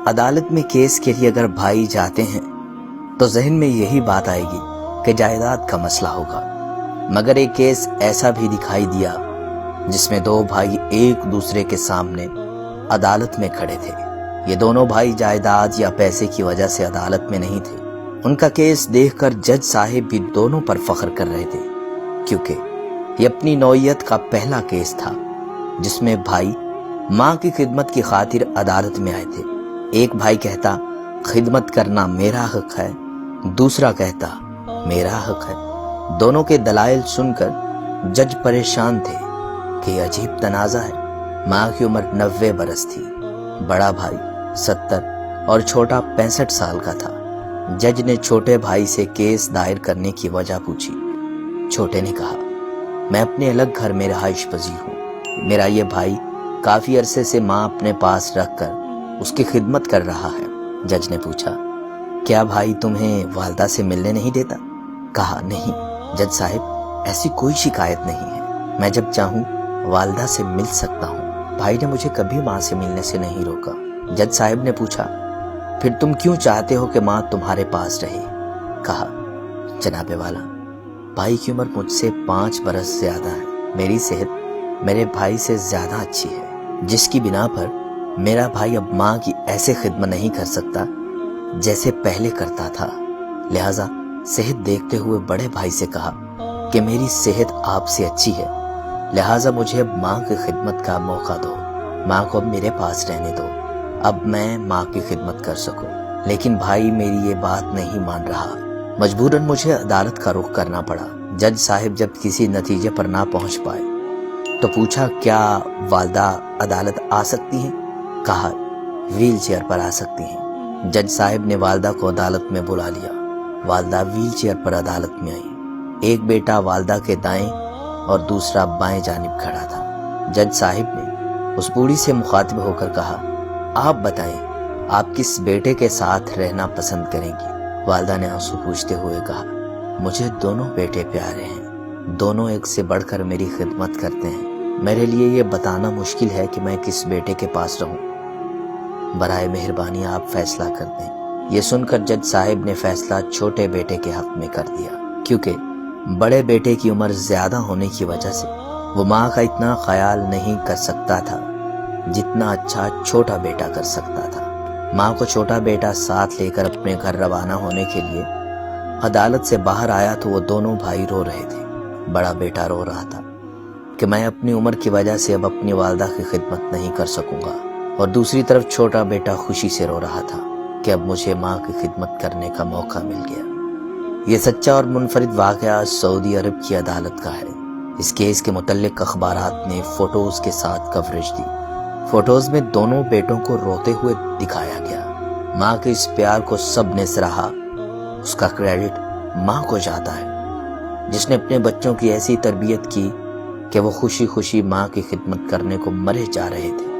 عدالت میں کیس کے لیے اگر بھائی جاتے ہیں تو ذہن میں یہی بات آئے گی کہ جائیداد کا مسئلہ ہوگا، مگر ایک کیس ایسا بھی دکھائی دیا جس میں دو بھائی ایک دوسرے کے سامنے عدالت میں کھڑے تھے۔ یہ دونوں بھائی جائیداد یا پیسے کی وجہ سے عدالت میں نہیں تھے۔ ان کا کیس دیکھ کر جج صاحب بھی دونوں پر فخر کر رہے تھے، کیونکہ یہ اپنی نوعیت کا پہلا کیس تھا جس میں بھائی ماں کی خدمت کی خاطر عدالت میں آئے تھے۔ ایک بھائی کہتا خدمت کرنا میرا حق ہے، دوسرا کہتا میرا حق ہے۔ دونوں کے دلائل سن کر جج پریشان تھے کہ یہ عجیب تنازع ہے۔ ماں کی عمر 90 برس تھی، بڑا بھائی 70 اور چھوٹا 65 سال کا تھا۔ جج نے چھوٹے بھائی سے کیس دائر کرنے کی وجہ پوچھی۔ چھوٹے نے کہا، میں اپنے الگ گھر میں رہائش پذیر ہوں، میرا یہ بھائی کافی عرصے سے ماں اپنے پاس رکھ کر اس کی خدمت کر رہا ہے۔ جج نے پوچھا، کیا بھائی تمہیں والدہ سے ملنے نہیں دیتا؟ کہا، نہیں جج صاحب، ایسی کوئی شکایت نہیں ہے، میں جب چاہوں والدہ سے مل سکتا ہوں، بھائی نے مجھے کبھی ماں سے ملنے سے نہیں روکا۔ جج صاحب نے پوچھا، پھر تم کیوں چاہتے ہو کہ ماں تمہارے پاس رہے؟ کہا، جناب والا، بھائی کی عمر مجھ سے 5 برس زیادہ ہے، میری صحت میرے بھائی سے زیادہ اچھی ہے، جس کی بنا پر میرا بھائی اب ماں کی ایسے خدمت نہیں کر سکتا جیسے پہلے کرتا تھا، لہذا صحت دیکھتے ہوئے بڑے بھائی سے کہا کہ میری صحت آپ سے اچھی ہے، لہذا مجھے اب ماں کی خدمت کا موقع دو، ماں کو اب میرے پاس رہنے دو، اب میں ماں کی خدمت کر سکوں۔ لیکن بھائی میری یہ بات نہیں مان رہا، مجبوراً مجھے عدالت کا رخ کرنا پڑا۔ جج صاحب جب کسی نتیجے پر نہ پہنچ پائے تو پوچھا، کیا والدہ عدالت آ سکتی ہیں؟ کہا، ویل چیئر پر آ سکتی ہیں۔ جج صاحب نے والدہ کو عدالت میں بلا لیا۔ والدہ ویل چیئر پر عدالت میں آئی۔ ایک بیٹا والدہ کے دائیں اور دوسرا بائیں جانب کھڑا تھا۔ جج صاحب نے اس بوڑھی سے مخاطب ہو کر کہا، آپ بتائیں آپ کس بیٹے کے ساتھ رہنا پسند کریں گی؟ والدہ نے آنسو پوچھتے ہوئے کہا، مجھے دونوں بیٹے پیارے ہیں، دونوں ایک سے بڑھ کر میری خدمت کرتے ہیں، میرے لیے یہ بتانا مشکل ہے کہ میں کس بیٹے کے پاس رہوں، برائے مہربانی آپ فیصلہ کر دیں۔ یہ سن کر جج صاحب نے فیصلہ چھوٹے بیٹے کے حق میں کر دیا، کیونکہ بڑے بیٹے کی عمر زیادہ ہونے کی وجہ سے وہ ماں کا اتنا خیال نہیں کر سکتا تھا جتنا اچھا چھوٹا بیٹا کر سکتا تھا۔ ماں کو چھوٹا بیٹا ساتھ لے کر اپنے گھر روانہ ہونے کے لیے عدالت سے باہر آیا تو وہ دونوں بھائی رو رہے تھے۔ بڑا بیٹا رو رہا تھا کہ میں اپنی عمر کی وجہ سے اب اپنی والدہ کی خدمت نہیں کر سکوں گا، اور دوسری طرف چھوٹا بیٹا خوشی سے رو رہا تھا کہ اب مجھے ماں کی خدمت کرنے کا موقع مل گیا۔ یہ سچا اور منفرد واقعہ سعودی عرب کی عدالت کا ہے۔ اس کیس کے متعلق اخبارات نے فوٹوز کے ساتھ کوریج دی۔ فوٹوز میں دونوں بیٹوں کو روتے ہوئے دکھایا گیا۔ ماں کے اس پیار کو سب نے سراہا۔ اس کا کریڈٹ ماں کو جاتا ہے جس نے اپنے بچوں کی ایسی تربیت کی کہ وہ خوشی خوشی ماں کی خدمت کرنے کو مرے جا رہے تھے۔